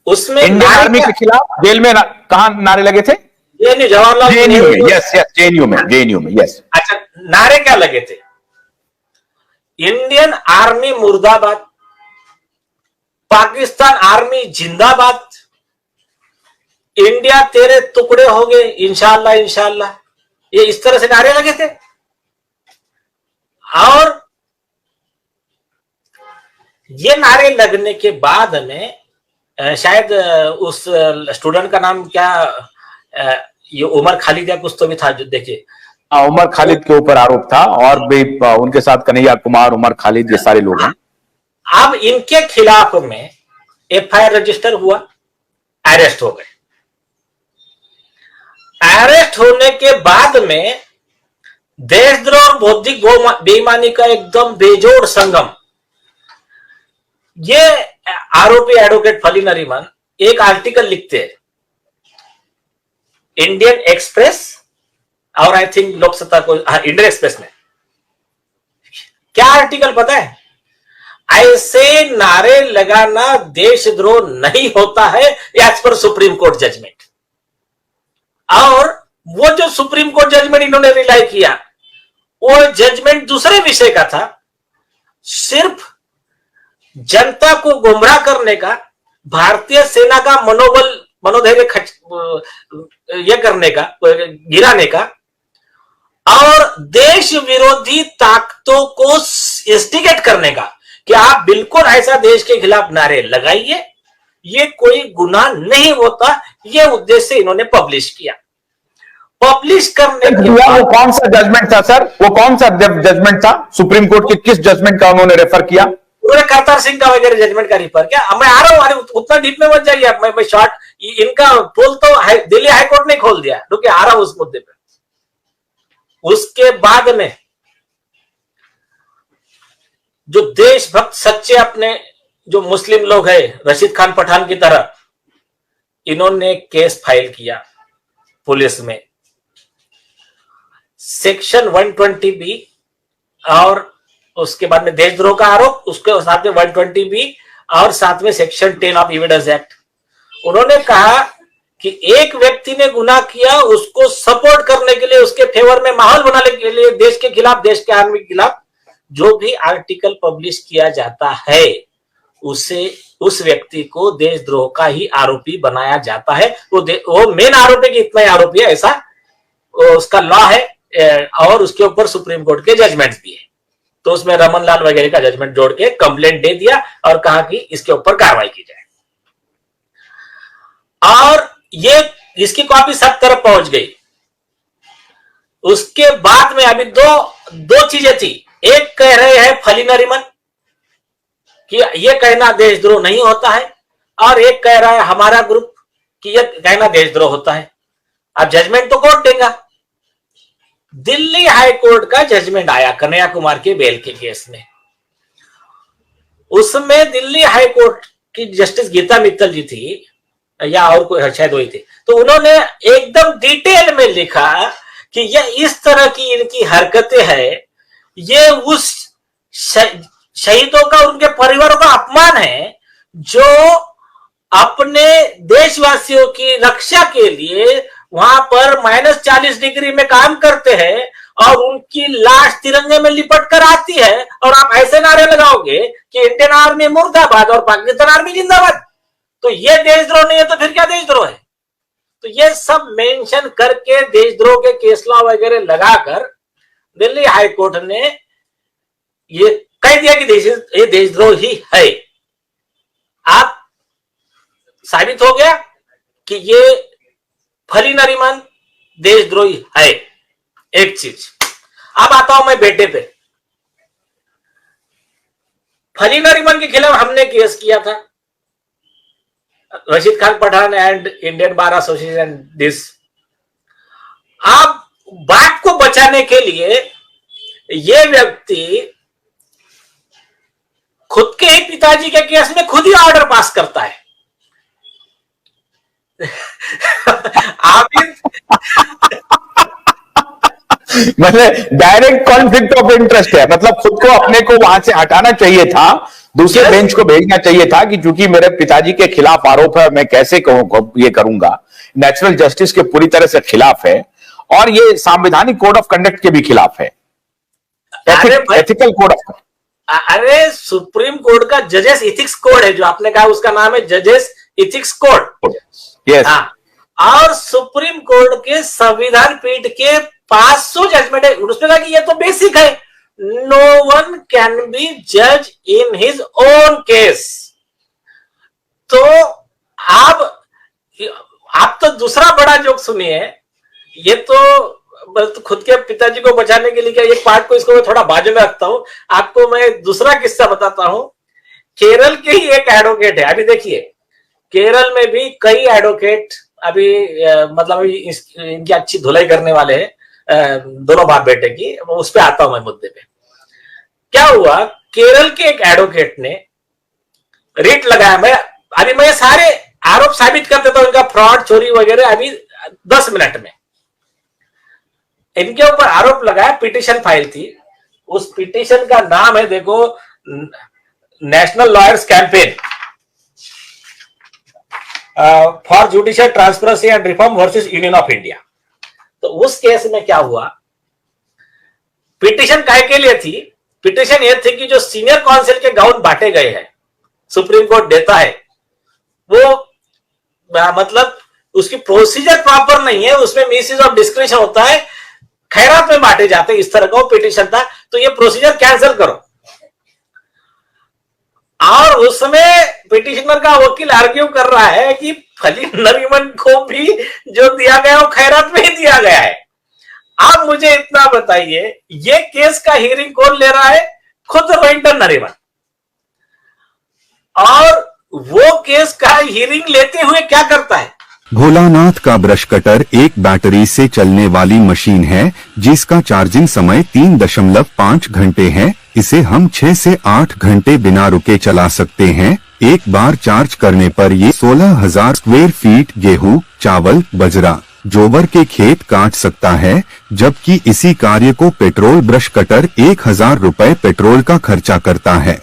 उसमें Indian army के खिलाफ जेल में कहां नारे लगे थे? JNU, Jawaharlal JNU Nehru. में, यस यस, जेएनयू में, यस। अच्छा, नारे क्या लगे थे? इंडियन आर्मी मुर्दाबाद, पाकिस्तान आर्मी जिंदाबाद, इंडिया तेरे टुकड़े हो गए इंशाअल्लाह इंशाअल्लाह, ये इस तरह से नारे लगे थे। और ये नारे लगने के बाद में शायद उस स्टूडेंट का नाम क्या, ये उमर खालिद या कुछ तो भी था, जो देखिए उमर खालिद के ऊपर आरोप था, और भी उनके साथ कन्हैया कुमार, उमर खालिद, ये सारे लोग हैं। अब इनके खिलाफ में एफआईआर रजिस्टर हुआ, अरेस्ट हो गए। अरेस्ट होने के बाद में देशद्रोह और बौद्धिक बेईमानी का एकदम बेजोड़ संगम, ये आरोपी एडवोकेट फली नरीमन एक आर्टिकल लिखते हैं इंडियन एक्सप्रेस और आई थिंक लोकसत्ता को, इंडियन एक्सप्रेस में। क्या आर्टिकल पता है? ऐसे नारे लगाना देशद्रोह नहीं होता है as per supreme court judgement. और वो जो सुप्रीम कोर्ट जजमेंट इन्होंने रिलाई किया, वो जजमेंट दूसरे विषय का था, सिर्फ जनता को गुमराह करने का, भारतीय सेना का मनोधैर्य ये करने का, गिराने का, और देश विरोधी ताकतों को इंस्टिगेट करने का कि आप बिल्कुल ऐसा देश के खिलाफ नारे लगाइए, ये कोई गुनाह नहीं होता। ये उद्देश्य से इन्होंने पब्लिश किया। पब्लिश करने के बाद वो कौन सा जजमेंट था सर? वो कौन सा जजमेंट था? सुप्रीम कोर्ट के किस जजमेंट का उन्होंने रेफर किया? उन्होंने करतार सिंह का वगैरह जजमेंट का रेफर किया। मैं आ रहा हूं, उतना डीप में मत जाइए, मैं शॉर्ट, इनका पोल तो दिल्ली हाईकोर्ट ने खोल दिया, क्योंकि आ रहा हूं उस मुद्दे पे। उसके बाद में जो देशभक्त सच्चे अपने जो मुस्लिम लोग हैं, रशीद खान पठान की तरह, इन्होंने केस फाइल किया पुलिस में, सेक्शन 120B, और उसके बाद में देशद्रोह का आरोप, उसके साथ में 120B, और साथ में सेक्शन 10 ऑफ एविडेंस एक्ट। उन्होंने कहा कि एक व्यक्ति ने गुनाह किया, उसको सपोर्ट करने के लिए, उसके फेवर में माहौल बनाने के लिए देश के खिलाफ, देश के आर्मी के खिलाफ जो भी आर्टिकल पब्लिश किया जाता है, उसे, उस व्यक्ति को देशद्रोह का ही आरोपी बनाया जाता है। वो मेन आरोपी की इतना ही आरोपी है, ऐसा उसका लॉ है, और उसके ऊपर सुप्रीम कोर्ट के जजमेंट भी है। तो उसमें रमन लाल वगैरह का जजमेंट जोड़ के कंप्लेंट दे दिया और कहा कि इसके ऊपर कार्रवाई की जाए। और ये इसकी कॉपी सब तरफ पहुंच गई। उसके बाद में अभी दो चीजें थी। एक कह रहे हैं फली नरीमन कि यह कहना देशद्रोह नहीं होता है, और एक कह रहा है हमारा ग्रुप कि यह कहना देशद्रोह होता है। अब जजमेंट तो कोर्ट देगा। दिल्ली हाई कोर्ट का जजमेंट आया कन्हैया कुमार के बेल के केस में। उसमें दिल्ली हाई कोर्ट की जस्टिस गीता मित्तल जी थी, या और कोई शायद वही थे, तो उन्होंने एकदम डिटेल में लिखा कि यह इस तरह की इनकी हरकतें हैं, ये उस शहीदों का, उनके परिवारों का अपमान है, जो अपने देशवासियों की रक्षा के लिए वहां पर -40 डिग्री में काम करते हैं, और उनकी लाश तिरंगे में लिपट कर आती है, और आप ऐसे नारे लगाओगे कि इंडियन आर्मी मुर्दाबाद और पाकिस्तान आर्मी जिंदाबाद, तो ये देशद्रोह नहीं है तो फिर क्या देशद्रोह है? तो ये सब मेंशन करके देशद्रोह के केस लॉ वगैरह लगाकर दिल्ली हाई कोर्ट ने ये कह दिया कि ये देशद्रोह ही है। आप साबित हो गया कि ये फली नरीमन देशद्रोही है। एक चीज। अब आता हूं मैं बेटे पे। फली नरीमन के खिलाफ हमने केस किया था, Rashid Khan Pathan and Indian bar association this. आप बात को बचाने के लिए ये व्यक्ति खुद के ही पिताजी के केस में खुद ही ऑर्डर पास करता है। मतलब डायरेक्ट कॉन्फ्लिक्ट ऑफ इंटरेस्ट है, मतलब खुद को अपने को वहां से हटाना चाहिए था, दूसरे Yes. बेंच को भेजना चाहिए था कि चूंकि मेरे पिताजी के खिलाफ आरोप है, मैं कैसे ये करूंगा, नेचुरल जस्टिस के पूरी तरह से खिलाफ है और ये संवैधानिक कोड ऑफ कंडक्ट के भी खिलाफ है, एथिकल कोड ऑफ। अरे सुप्रीम कोर्ट का जजेस इथिक्स कोड है, जो आपने कहा उसका नाम है जजेस इथिक्स कोड। यस। हाँ, और सुप्रीम कोर्ट के संविधान पीठ के 500 जजमेंट है, उसमें कहा कि ये तो बेसिक है, नो वन कैन बी जज इन हिज ओन केस। तो आप तो दूसरा बड़ा जोक सुनिए, ये तो खुद के पिताजी को बचाने के लिए क्या, एक पार्ट को इसको मैं थोड़ा बाजू में रखता हूं, आपको मैं दूसरा किस्सा बताता हूं। केरल के ही एक एडवोकेट है, अभी देखिए केरल में भी कई एडवोकेट अभी मतलब इनकी अच्छी धुलाई करने वाले हैं, दोनों बाप बेटे की, उस पर आता हूं मैं मुद्दे पे। क्या हुआ, केरल के एक एडवोकेट ने रिट लगाया, अभी मैं सारे आरोप साबित कर देता हूं, इनका फ्रॉड चोरी वगैरह अभी 10 मिनट में। इनके ऊपर आरोप लगाया, पिटीशन फाइल थी, उस पिटीशन का नाम है देखो, national lawyers campaign for judicial transparency and reform versus union of India. तो उस केस में क्या हुआ, पिटीशन काय के लिए थी, पिटीशन ये थी कि जो सीनियर काउंसिल के गाउन बांटे गए हैं, सुप्रीम कोर्ट देता है, वो मतलब उसकी प्रोसीजर प्रॉपर नहीं है, उसमें मिसयूज ऑफ डिस्क्रिप्शन होता है, खैरात में बांटे जाते हैं, इस तरह का वो पिटीशन था, तो ये प्रोसीजर कैंसिल करो। और उसमें पिटिशनर का वकील आर्ग्यू कर रहा है कि फली नरीमन को भी जो दिया गया वो खैरात में ही दिया गया है। आप मुझे इतना बताइए, ये केस का हियरिंग कौन ले रहा है, खुद रोहिंटन नरीमन, और वो केस का हियरिंग लेते हुए क्या करता है। भोलानाथ का ब्रश कटर एक बैटरी से चलने वाली मशीन है जिसका चार्जिंग समय 3.5 घंटे है। इसे हम 6 से 8 घंटे बिना रुके चला सकते हैं। एक बार चार्ज करने पर ये 16,000 स्क्वायर फीट गेहूं, चावल, बजरा, जोबर के खेत काट सकता है, जबकि इसी कार्य को पेट्रोल ब्रश कटर 1,000 रुपए पेट्रोल का खर्चा करता है।